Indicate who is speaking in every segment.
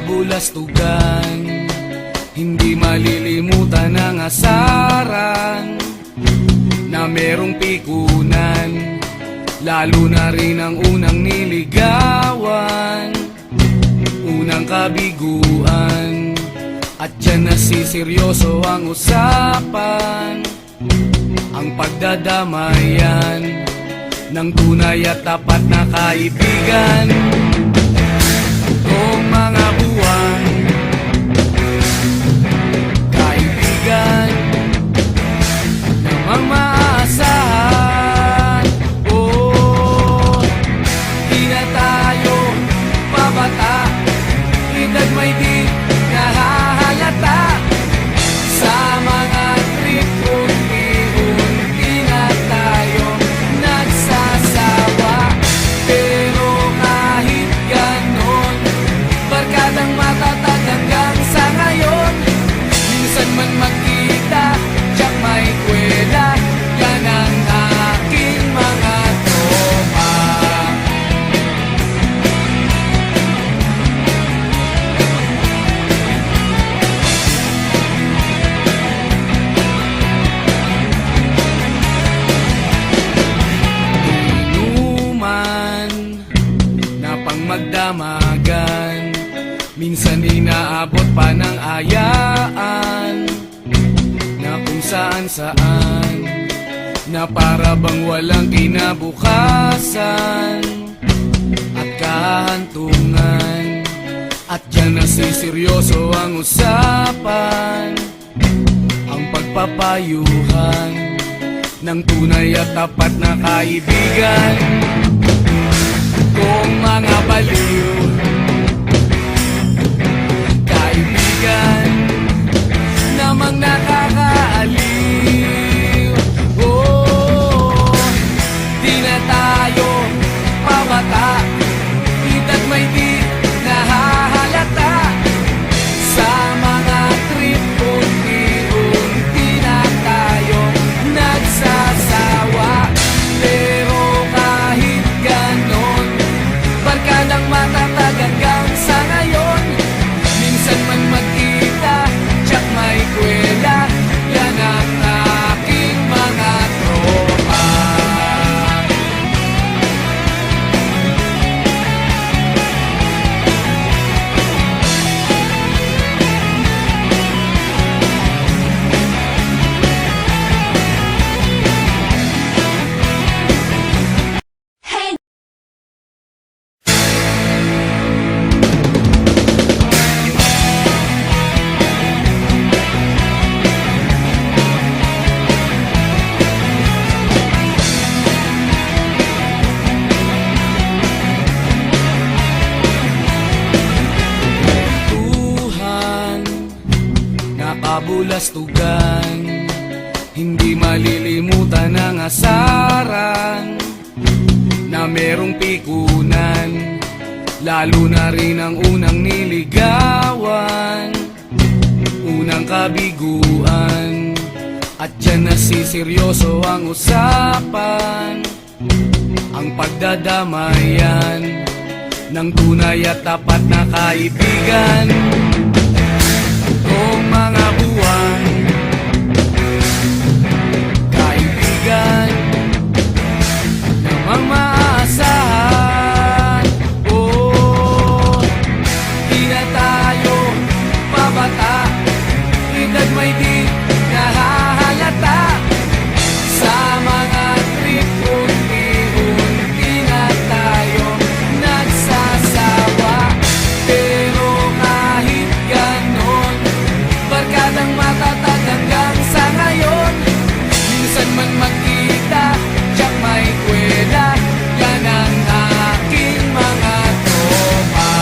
Speaker 1: kabulastugan, hindi malilimutan ang asaran na merong pikunan, lalo na rin ang unang niligawan, unang kabiguan. At dyan nasiseryoso ang usapan, ang pagdadamayan ng tunay at tapat na kaibigan. Kung mga buwan, kaibigan namang maaasahan. Oh, di na tayo pabata, edad may di nahahalata. Sa mga trip unti-unti na tayo nagsasawa. Pero kahit ganon, barkadang matatag hanggang sa ngayon. Minsan man magkita, tiyak may kwela, yan ang aking mga tropa. Inuman na pang magdamagan, minsan inaabot pa ng ayaan, na kung saan-saan, na para bang walang kinabukasan at kahantungan. At dyan nasiseryoso ang usapan, ang pagpapayuhan ng tunay at tapat na kaibigan. Kung mga baliw, kaibigan namang nakakaaliw. Oh, di na tayo pabata, edad may di nahahalata. Sa mga trip unti-unti na tayo nagsasawa. Pero kahit ganon, barkadang matatag hanggang sa ngayon. Minsan man magkita, tiyak may kwela, yan ang aking mga tropa. Kabulastugan, hindi malilimutan ang asaran na merong pikunan, lalo na rin ang unang niligawan, unang kabiguan. At dyan nasiseryoso ang usapan, ang pagdadamayan ng tunay at tapat na kaibigan. Kung mga buwan, kaibigan namang maaasahan. Oh, di na tayo pabata, edad may di nahahalata. Sa mga trip unti-unti na tayo nagsasawa. Pero kahit ganon, barkadang matatag hanggang sa ngayon. Minsan man magkita, tiyak may kwela, yan ang aking mga tropa.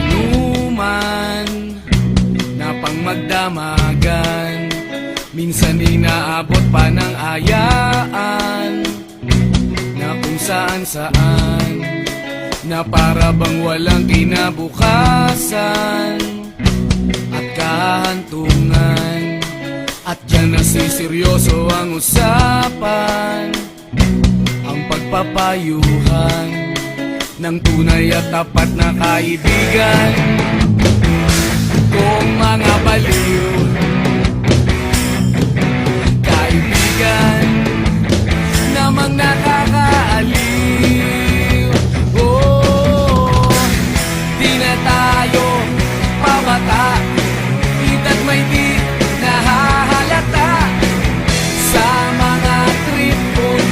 Speaker 1: Inuman na pang magdamagan, minsan inaabot pa ng ayaan, na kung saan-saan, na para bang walang kinabukasan at naghahantungan at dyan nasiseryoso ang usapan, ang pagpapayuhan ng tunay at tapat na kaibigan. Kung mga baliw, kaibigan,